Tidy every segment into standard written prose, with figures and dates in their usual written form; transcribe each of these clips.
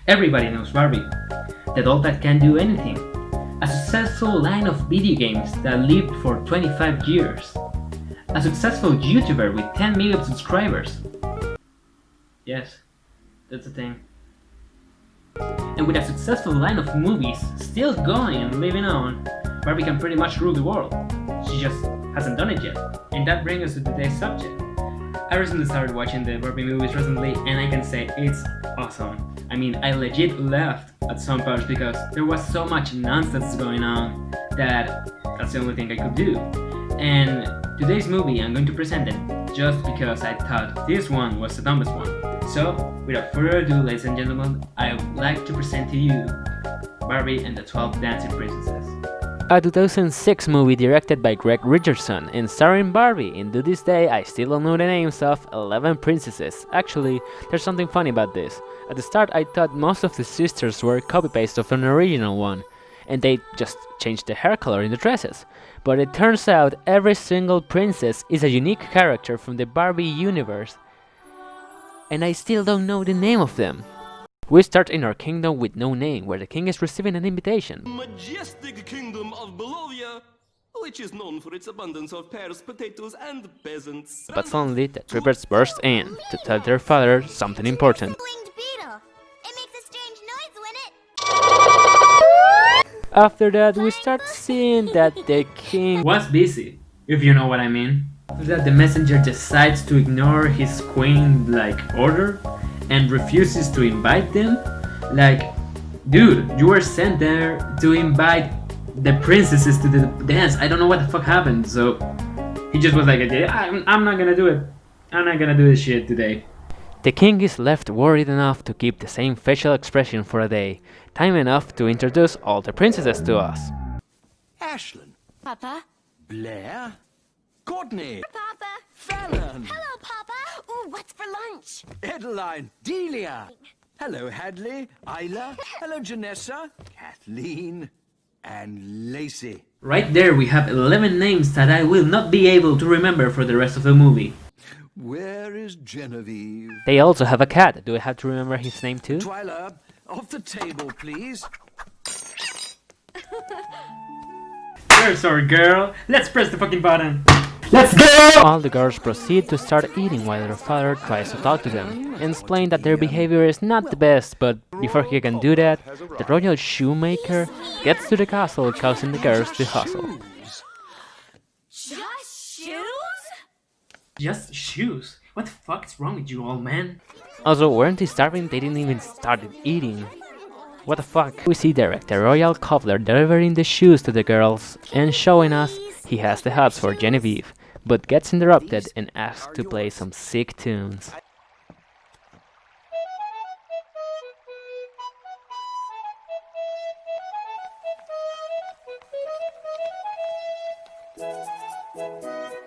Everybody knows Barbie, the doll that can do anything. A successful line of video games that lived for 25 years. A successful YouTuber with 10 million subscribers. Yes, that's a thing. And with a successful line of movies still going and living on, Barbie can pretty much rule the world. She just hasn't done it yet. And that brings us to today's subject. I recently started watching the Barbie movies recently, and I can say it's awesome. I mean, I legit laughed at some parts because there was so much nonsense going on that that's the only thing I could do. And today's movie, I'm going to present it just because I thought this one was the dumbest one. So, without further ado, ladies and gentlemen, I would like to present to you Barbie and the 12 Dancing Princesses. A 2006 movie directed by Greg Richardson and starring Barbie, and to this day I still don't know the names of 11 princesses. Actually, there's something funny about this. At the start I thought most of the sisters were copy-paste of an original one, and they just changed the hair color in the dresses. But it turns out every single princess is a unique character from the Barbie universe, and I still don't know the name of them. We start in our kingdom with no name, where the king is receiving an invitation. Majestic kingdom of Bolivia, which is known for its abundance of pears, potatoes, and peasants. But suddenly the triplets burst in to tell their father something important. Winged beetle. It makes a strange noise when it... After that, we start seeing that the king Was busy, if you know what I mean. After that, the messenger decides to ignore his queen-like order and refuses to invite them. Like, dude, you were sent there to invite the princesses to the dance. I don't know what the fuck happened. So he just was like, yeah, I'm not gonna do it. I'm not gonna do this shit today. The king is left worried enough to keep the same facial expression for a day, time enough to introduce all the princesses to us. Ashlyn, Papa? Blair, Courtney, Papa? Fallon, Hello, Papa. Ooh, what's for lunch? Adeline, Delia. Hello, Hadley, Isla. Hello, Janessa, Kathleen, and Lacey. Right there we have 11 names that I will not be able to remember for the rest of the movie. Where is Genevieve? They also have a cat. Do I have to remember his name too? Twyla, off the table, please. There's our girl. Let's press the fucking button. Let's go! All the girls proceed to start eating while their father tries to talk to them and explain that their behavior is not the best, but before he can do that, the royal shoemaker gets to the castle, causing the girls to hustle. Just shoes? Just shoes. What the fuck is wrong with you, old man? Also, weren't they starving? They didn't even start eating. What the fuck? We see Derek, the royal cobbler, delivering the shoes to the girls and showing us he has the hots for Genevieve, but gets interrupted and asked to play some sick tunes.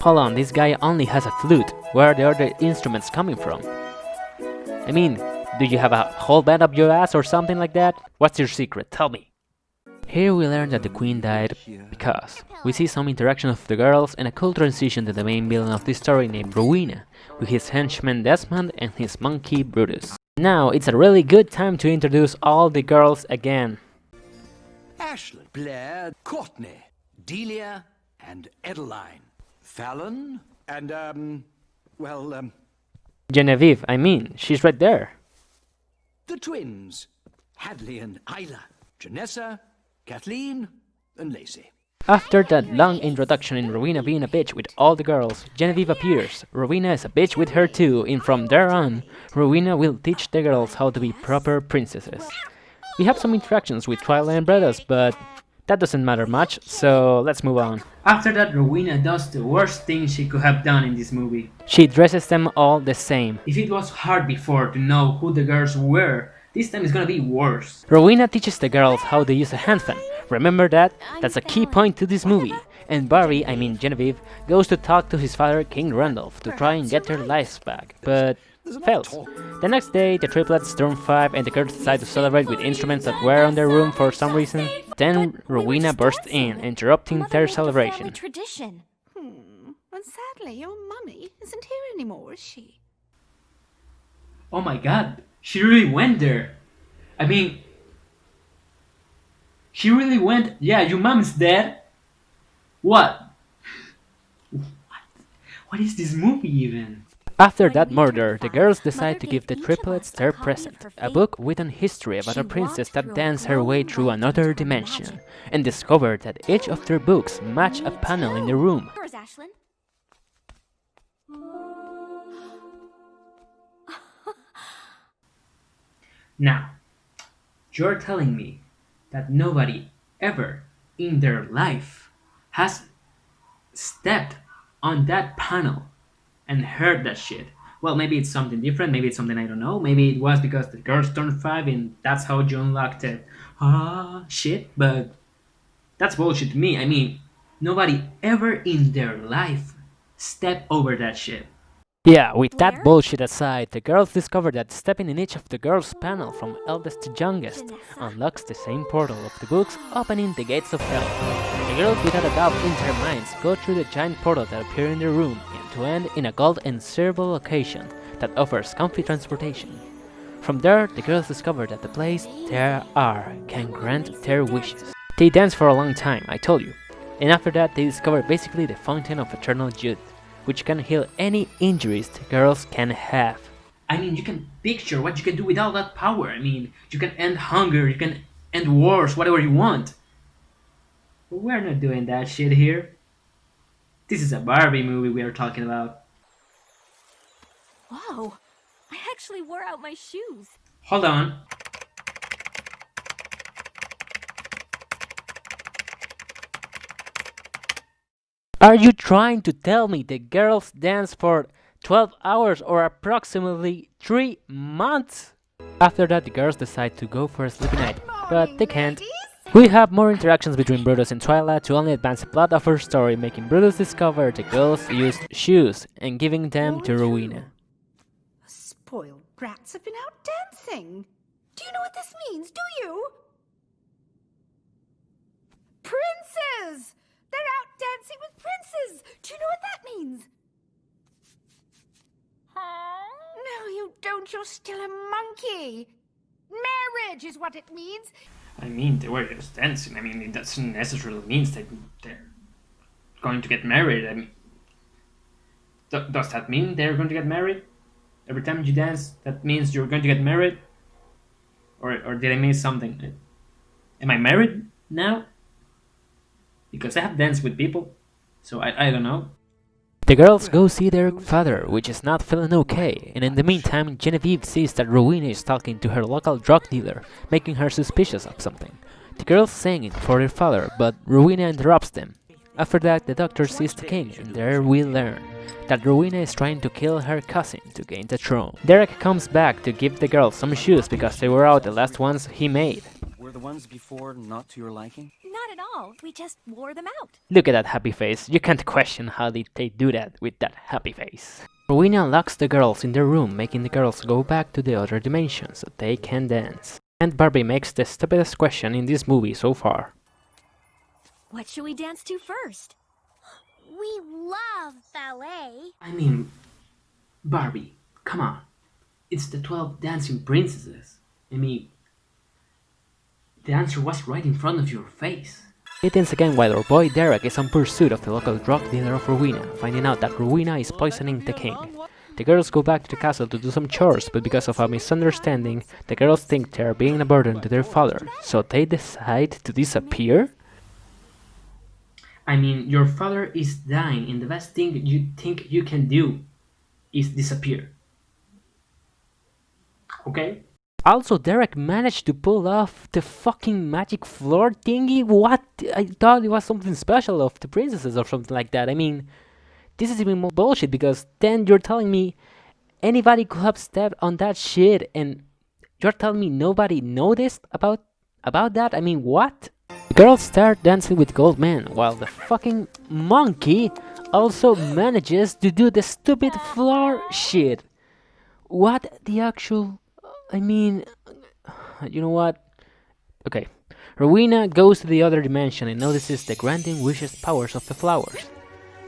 Hold on, this guy only has a flute. Where are the other instruments coming from? I mean, do you have a whole band up your ass or something like that? What's your secret? Tell me. Here we learn that the queen died because we see some interaction of the girls and a cool transition to the main villain of this story named Rowena, with his henchman Desmond and his monkey Brutus. Now it's a really good time to introduce all the girls again. Ashlyn, Blair, Courtney, Delia, and Adeline. Fallon, and, Genevieve, I mean, she's right there. the twins. Hadley and Isla. Janessa, Kathleen, and Lacey. After that long introduction in Rowena being a bitch with all the girls, Genevieve appears. Rowena is a bitch with her too, and from there on, Rowena will teach the girls how to be proper princesses. We have some interactions with Twyla and Brutus, but that doesn't matter much, so let's move on. After that, Rowena does the worst thing she could have done in this movie. She dresses them all the same. If it was hard before to know who the girls were, this time it's gonna be worse. Rowena teaches the girls how to use a hand fan. Remember that? That's a key point to this movie. And Barbie, I mean Genevieve, goes to talk to his father, King Randolph, to try and get their lives back, but fails. The next day, the triplets turn 5 and the girls decide to celebrate with instruments that were on their room for some reason. Then Rowena bursts in, interrupting their celebration. Tradition. And sadly, your mummy isn't here anymore, is she? Oh my god, she really went there. I mean, she really went, yeah, your mom is dead? What? What is this movie even? After When that we murder, turned the 5, girls Mother decide to give gave the each of triplets us a their copy of present, her a fate. book with an history about She a princess walked that through a danced her way glowing through light another into her dimension, magic. and discovered that each of their books match a Me panel in the too. room. Yours, Ashlyn. Now, you're telling me that nobody ever in their life has stepped on that panel and heard that shit. Well, maybe it's something different, maybe it's something I don't know, maybe it was because the girls turned 5 and that's how you unlocked it. Shit, but that's bullshit to me. I mean, nobody ever in their life stepped over that shit. Yeah, with that Blair? bullshit aside, the girls discover that stepping in each of the girls' panel from eldest to youngest Janessa? unlocks the same portal of the books, opening the gates of hell. The girls, without a doubt in their minds, go through the giant portal that appear in their room and to end in a gold and silver location that offers comfy transportation. From there, the girls discover that the place they are can grant their wishes. They dance for a long time, I told you, and after that they discover basically the fountain of eternal youth, which can heal any injuries the girls can have. I mean, you can picture what you can do with all that power. I mean, you can end hunger, you can end wars, whatever you want. But we're not doing that shit here. This is a Barbie movie we are talking about. Whoa. I actually wore out my shoes. Hold on. Are you trying to tell me the girls dance for 12 hours or approximately 3 months? After that, the girls decide to go for a sleepy night, but they can't. We have more interactions between Brutus and Twyla to only advance the plot of her story, making Brutus discover the girls used shoes and giving them to Rowena. Spoiled brats have been out dancing. Do you know what this means? Do you? Princes! They're out dancing with princes! Do you know what that means? No, you don't. You're still a monkey. Marriage is what it means. I mean, they were just dancing. I mean, it doesn't necessarily mean that they're going to get married. I mean, does that mean they're going to get married? Every time you dance, that means you're going to get married? Or did I miss something? Am I married now? Because I have danced with people, so I don't know. The girls go see their father, which is not feeling okay, and in the meantime, Genevieve sees that Rowena is talking to her local drug dealer, making her suspicious of something. The girls sing it for their father, but Rowena interrupts them. After that, the doctor sees the king, and there we learn that Rowena is trying to kill her cousin to gain the throne. Derek comes back to give the girls some shoes because they were out the last ones he made. Were the ones before not to your liking? Not at all. We just wore them out. Look at that happy face. You can't question how did they do that with that happy face. Rowena locks the girls in their room, making the girls go back to the other dimension so they can dance. And Barbie makes the stupidest question in this movie so far. What should we dance to first? We love ballet. I mean, Barbie, come on. It's the 12 dancing princesses. I mean, the answer was right in front of your face. They dance again while our boy Derek is on pursuit of the local drug dealer of Rowena, finding out that Rowena is poisoning the king. The girls go back to the castle to do some chores, but because of a misunderstanding, the girls think they are being a burden to their father, so they decide to disappear? I mean, your father is dying, and the best thing you think you can do is disappear. Okay? Also, Derek managed to pull off the fucking magic floor thingy? What? I thought it was something special of the princesses or something like that. I mean, this is even more bullshit because then you're telling me anybody could have stepped on that shit and you're telling me nobody noticed about that? I mean, what? The girls start dancing with Gold Man while the fucking monkey also manages to do the stupid floor shit. What the actual... I mean, you know what? Okay, Rowena goes to the other dimension and notices the granting wishes powers of the flowers.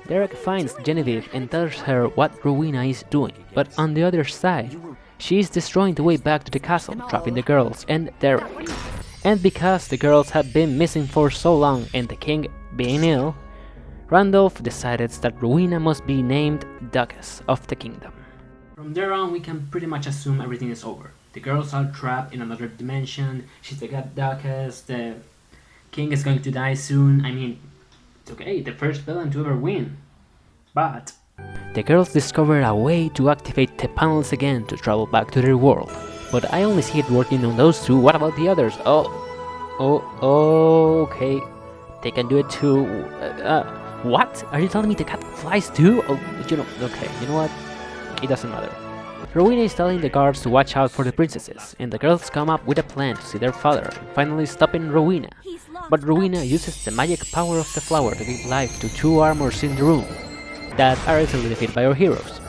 Derek finds Genevieve and tells her what Rowena is doing, but on the other side, She is destroying the way back to the castle, trapping the girls and Derek. And because the girls had been missing for so long and the king being ill, Randolph decided that Rowena must be named Duchess of the Kingdom. From there on, we can pretty much assume everything is over. The girls are trapped in another dimension, she's the god Duchess, the king is going to die soon. I mean, it's okay, the first villain to ever win. But the girls discover a way to activate the panels again to travel back to their world. But I only see it working on those two, what about the others? Okay, they can do it too. What? Are you telling me the cat flies too? Oh, okay, you know what? It doesn't matter. Rowena is telling the guards to watch out for the princesses, and the girls come up with a plan to see their father, finally stopping Rowena. But Rowena uses the magic power of the flower to give life to two armors in the room that are easily defeated by our heroes,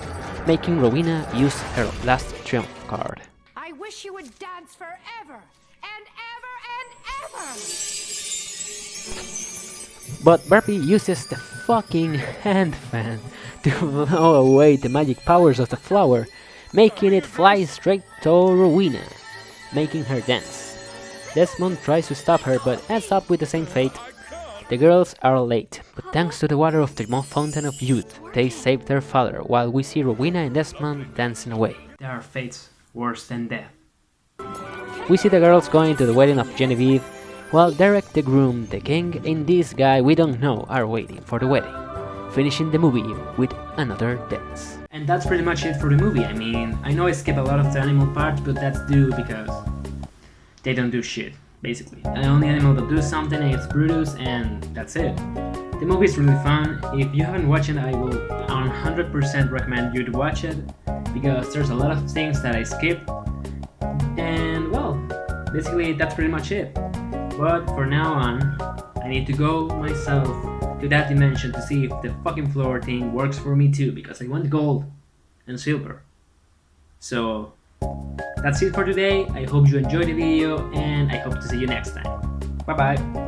making Rowena use her last triumph card. I wish you would dance forever and ever and ever! But Barbie uses the fucking hand fan to blow away the magic powers of the flower, making it fly straight to Rowena, making her dance. Desmond tries to stop her but ends up with the same fate. The girls are late, but thanks to the water of the Fountain of Youth, they save their father, while we see Rowena and Desmond dancing away. there are fates worse than death. We see the girls going to the wedding of Genevieve, while Derek the groom, the king, and this guy we don't know are waiting for the wedding, finishing the movie with another dance. And that's pretty much it for the movie. I mean, I know I skip a lot of the animal parts, but that's due because they don't do shit, basically. The only animal that do something is Brutus, and that's it. The movie is really fun. If you haven't watched it, I will 100% recommend you to watch it, because there's a lot of things that I skipped. And well, basically that's pretty much it. But for now on, I need to go myself to that dimension to see if the fucking floor thing works for me too, because I want gold and silver. So that's it for today. I hope you enjoyed the video, and I hope to see you next time. Bye bye.